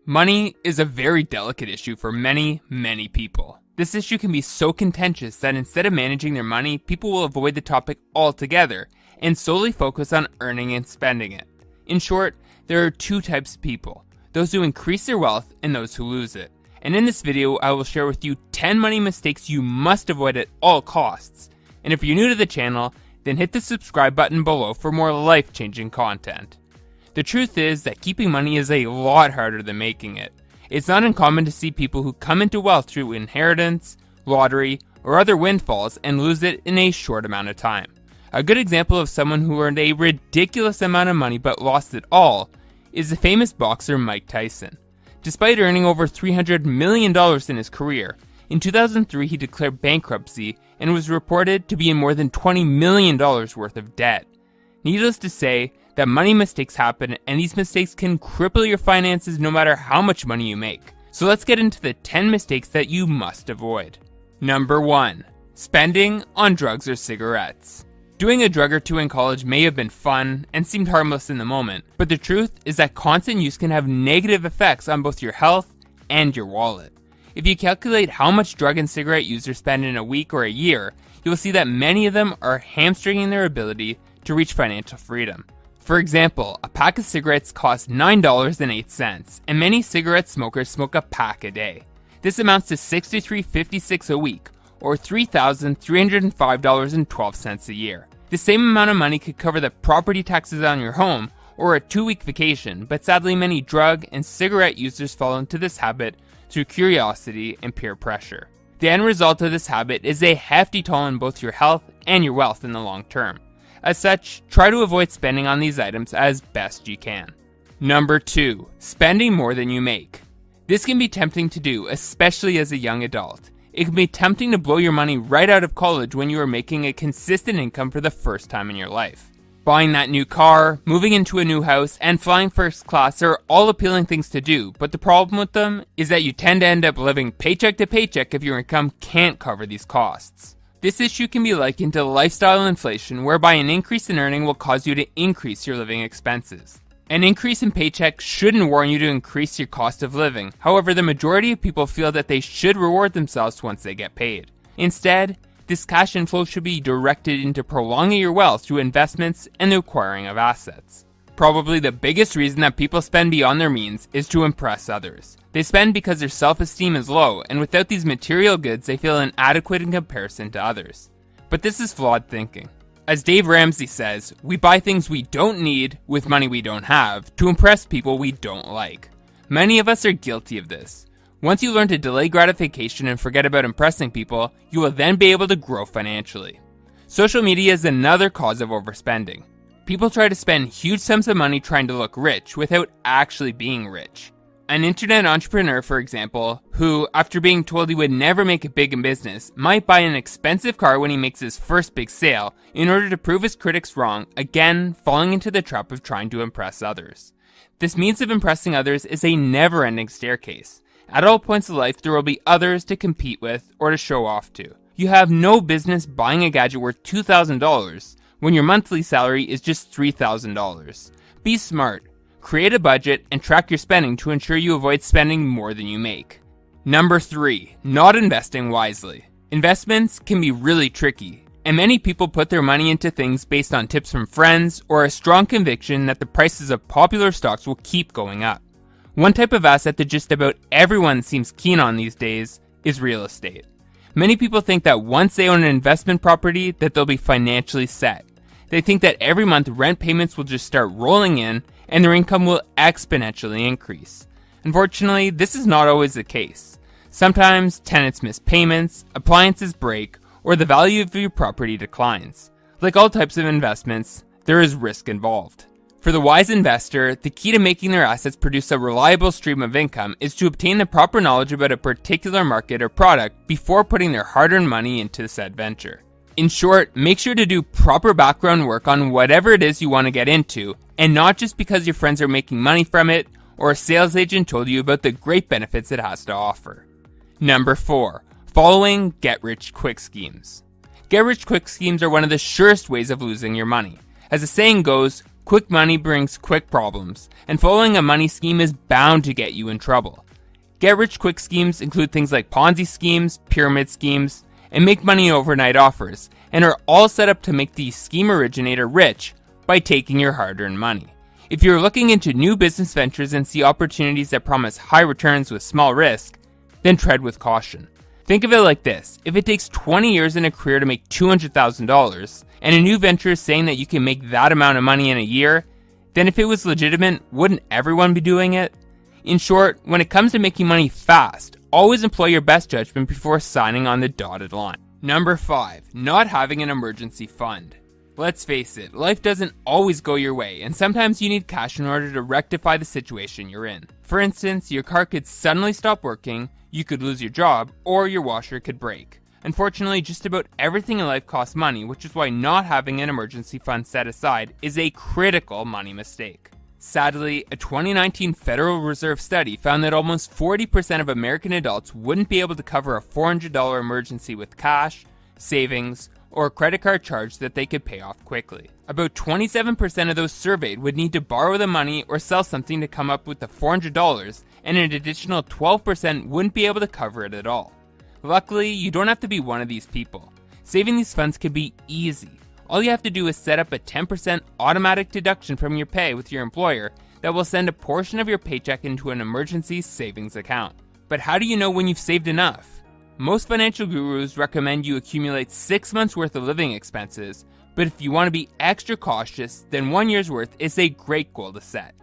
Money is a very delicate issue for many, many people. This issue can be so contentious that instead of managing their money, people will avoid the topic altogether and solely focus on earning and spending it. In short, there are two types of people: those who increase their wealth and those who lose it. And in this video, I will share with you 10 money mistakes you must avoid at all costs. And if you're new to the channel, then hit the subscribe button below for more life-changing content. The truth is that keeping money is a lot harder than making it. It's not uncommon to see people who come into wealth through inheritance, lottery, or other windfalls and lose it in a short amount of time. A good example of someone who earned a ridiculous amount of money but lost it all is the famous boxer Mike Tyson. Despite earning over $300 million in his career, in 2003 he declared bankruptcy and was reported to be in more than $20 million worth of debt. Needless to say, that money mistakes happen, and these mistakes can cripple your finances no matter how much money you make. So let's get into the 10 mistakes that you must avoid. Number 1. Spending on drugs or cigarettes. Doing a drug or two in college may have been fun and seemed harmless in the moment, but the truth is that constant use can have negative effects on both your health and your wallet. If you calculate how much drug and cigarette users spend in a week or a year, you will see that many of them are hamstringing their ability to reach financial freedom. For example, a pack of cigarettes costs $9.08, and many cigarette smokers smoke a pack a day. This amounts to $63.56 a week, or $3,305.12 a year. The same amount of money could cover the property taxes on your home or a 2-week vacation, but sadly many drug and cigarette users fall into this habit through curiosity and peer pressure. The end result of this habit is a hefty toll on both your health and your wealth in the long term. As such, try to avoid spending on these items as best you can. Number 2. Spending more than you make. This can be tempting to do, especially as a young adult. It can be tempting to blow your money right out of college when you are making a consistent income for the first time in your life. Buying that new car, moving into a new house, and flying first class are all appealing things to do, but the problem with them is that you tend to end up living paycheck to paycheck if your income can't cover these costs. This issue can be likened to lifestyle inflation, whereby an increase in earning will cause you to increase your living expenses. An increase in paycheck shouldn't warrant you to increase your cost of living. However, the majority of people feel that they should reward themselves once they get paid. Instead, this cash inflow should be directed into prolonging your wealth through investments and the acquiring of assets. Probably the biggest reason that people spend beyond their means is to impress others. They spend because their self-esteem is low, and without these material goods they feel inadequate in comparison to others. But this is flawed thinking. As Dave Ramsey says, we buy things we don't need with money we don't have to impress people we don't like. Many of us are guilty of this. Once you learn to delay gratification and forget about impressing people, you will then be able to grow financially. Social media is another cause of overspending. People try to spend huge sums of money trying to look rich without actually being rich. An internet entrepreneur, for example, who, after being told he would never make it big in business, might buy an expensive car when he makes his first big sale in order to prove his critics wrong, again falling into the trap of trying to impress others. This means of impressing others is a never-ending staircase. At all points of life, there will be others to compete with or to show off to. You have no business buying a gadget worth $2,000 when your monthly salary is just $3,000. Be smart. Create a budget and track your spending to ensure you avoid spending more than you make. Number 3. Not investing wisely. Investments can be really tricky, and many people put their money into things based on tips from friends or a strong conviction that the prices of popular stocks will keep going up. One type of asset that just about everyone seems keen on these days is real estate. Many people think that once they own an investment property that they'll be financially set. They think that every month rent payments will just start rolling in and their income will exponentially increase. Unfortunately, this is not always the case. Sometimes tenants miss payments, appliances break, or the value of your property declines. Like all types of investments, there is risk involved. For the wise investor, the key to making their assets produce a reliable stream of income is to obtain the proper knowledge about a particular market or product before putting their hard-earned money into said venture. In short, make sure to do proper background work on whatever it is you want to get into, and not just because your friends are making money from it or a sales agent told you about the great benefits it has to offer. Number 4. Following get-rich-quick schemes. Get-rich-quick schemes are one of the surest ways of losing your money. As the saying goes, Quick money brings quick problems, and following a money scheme is bound to get you in trouble. Get-rich-quick schemes include things like Ponzi schemes, pyramid schemes, and make-money overnight offers, and are all set up to make the scheme originator rich by taking your hard-earned money. If you're looking into new business ventures and see opportunities that promise high returns with small risk, then tread with caution. Think of it like this: if it takes 20 years in a career to make $200,000, and a new venture is saying that you can make that amount of money in a year, then if it was legitimate, wouldn't everyone be doing it? In short, when it comes to making money fast, always employ your best judgment before signing on the dotted line. Number 5, not having an emergency fund. Let's face it, life doesn't always go your way, and sometimes you need cash in order to rectify the situation you're in. For instance, your car could suddenly stop working, you could lose your job, or your washer could break. Unfortunately, just about everything in life costs money, which is why not having an emergency fund set aside is a critical money mistake. Sadly, a 2019 Federal Reserve study found that almost 40% of American adults wouldn't be able to cover a $400 emergency with cash, savings, or a credit card charge that they could pay off quickly. About 27% of those surveyed would need to borrow the money or sell something to come up with the $400, and an additional 12% wouldn't be able to cover it at all. Luckily, you don't have to be one of these people. Saving these funds can be easy. All you have to do is set up a 10% automatic deduction from your pay with your employer that will send a portion of your paycheck into an emergency savings account. But how do you know when you've saved enough? Most financial gurus recommend you accumulate 6 months worth of living expenses, but if you want to be extra cautious, then 1 year's worth is a great goal to set.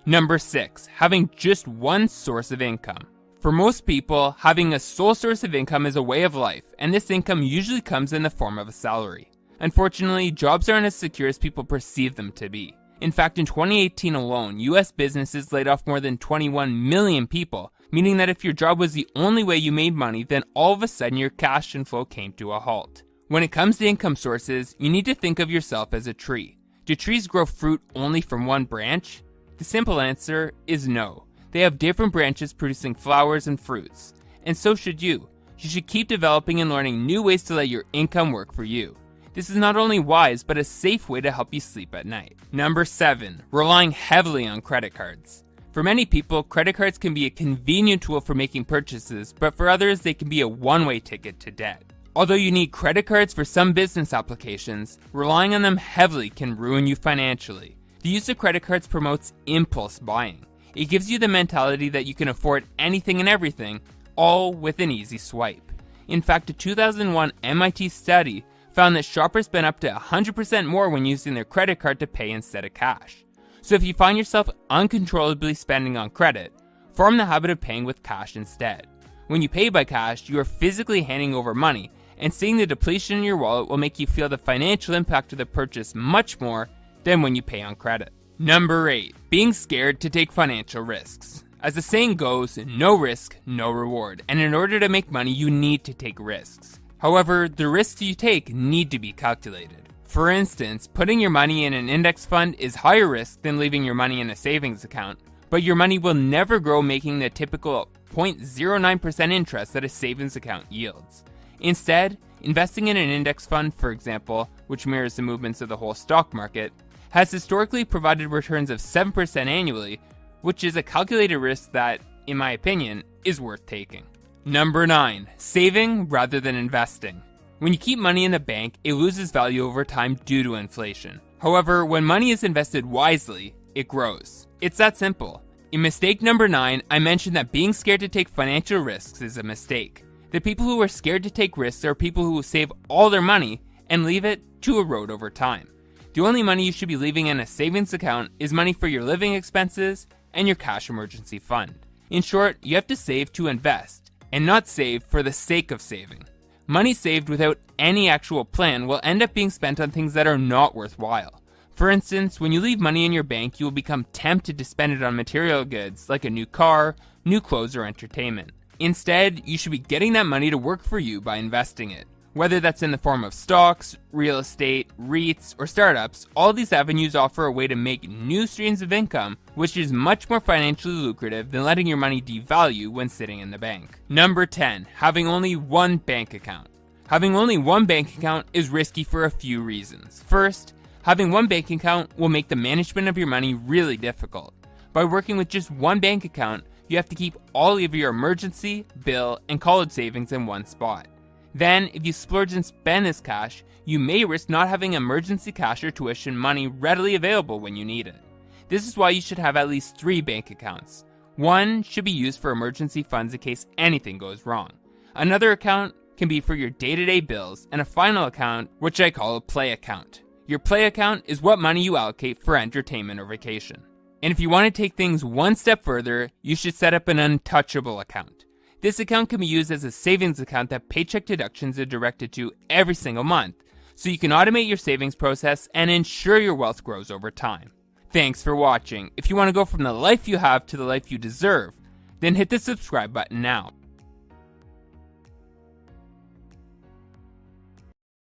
Number 6, having just one source of income. For most people, having a sole source of income is a way of life, and this income usually comes in the form of a salary. Unfortunately, jobs aren't as secure as people perceive them to be. In fact, in 2018 alone, US businesses laid off more than 21 million people, meaning that if your job was the only way you made money, then all of a sudden your cash inflow came to a halt. When it comes to income sources, you need to think of yourself as a tree. Do trees grow fruit only from one branch? The simple answer is no. They have different branches producing flowers and fruits. And so should you. You should keep developing and learning new ways to let your income work for you. This is not only wise, but a safe way to help you sleep at night. Number 7, relying heavily on credit cards. For many people, credit cards can be a convenient tool for making purchases, but for others, they can be a one-way ticket to debt. Although you need credit cards for some business applications, relying on them heavily can ruin you financially. The use of credit cards promotes impulse buying. It gives you the mentality that you can afford anything and everything, all with an easy swipe. In fact, a 2001 MIT study found that shoppers spend up to 100% more when using their credit card to pay instead of cash. So if you find yourself uncontrollably spending on credit, form the habit of paying with cash instead. When you pay by cash, you are physically handing over money, and seeing the depletion in your wallet will make you feel the financial impact of the purchase much more than when you pay on credit. Number 8, being scared to take financial risks. As the saying goes, no risk, no reward, and in order to make money, you need to take risks. However, the risks you take need to be calculated. For instance, putting your money in an index fund is higher risk than leaving your money in a savings account, but your money will never grow, making the typical 0.09% interest that a savings account yields. Instead, investing in an index fund, for example, which mirrors the movements of the whole stock market, has historically provided returns of 7% annually, which is a calculated risk that, in my opinion, is worth taking. Number 9, saving rather than investing. When you keep money in the bank, it loses value over time due to inflation. However, when money is invested wisely, it grows. It's that simple. In mistake number 9, I mentioned that being scared to take financial risks is a mistake. The people who are scared to take risks are people who will save all their money and leave it to erode over time. The only money you should be leaving in a savings account is money for your living expenses and your cash emergency fund. In short, you have to save to invest, and not save for the sake of saving. Money saved without any actual plan will end up being spent on things that are not worthwhile. For instance, when you leave money in your bank, you will become tempted to spend it on material goods like a new car, new clothes, or entertainment. Instead, you should be getting that money to work for you by investing it. Whether that's in the form of stocks, real estate, REITs, or startups, all these avenues offer a way to make new streams of income, which is much more financially lucrative than letting your money devalue when sitting in the bank. Number 10, having only one bank account. Having only one bank account is risky for a few reasons. First, Having one bank account will make the management of your money really difficult. By working with just one bank account, you have to keep all of your emergency, bill, and college savings in one spot. Then, if you splurge and spend this cash, you may risk not having emergency cash or tuition money readily available when you need it. This is why you should have at least 3 bank accounts. One should be used for emergency funds in case anything goes wrong. Another account can be for your day-to-day bills, and a final account, which I call a play account. Your play account is what money you allocate for entertainment or vacation. And if you want to take things one step further, you should set up an untouchable account. This account can be used as a savings account that paycheck deductions are directed to every single month, so you can automate your savings process and ensure your wealth grows over time. Thanks for watching. If you want to go from the life you have to the life you deserve, then hit the subscribe button now.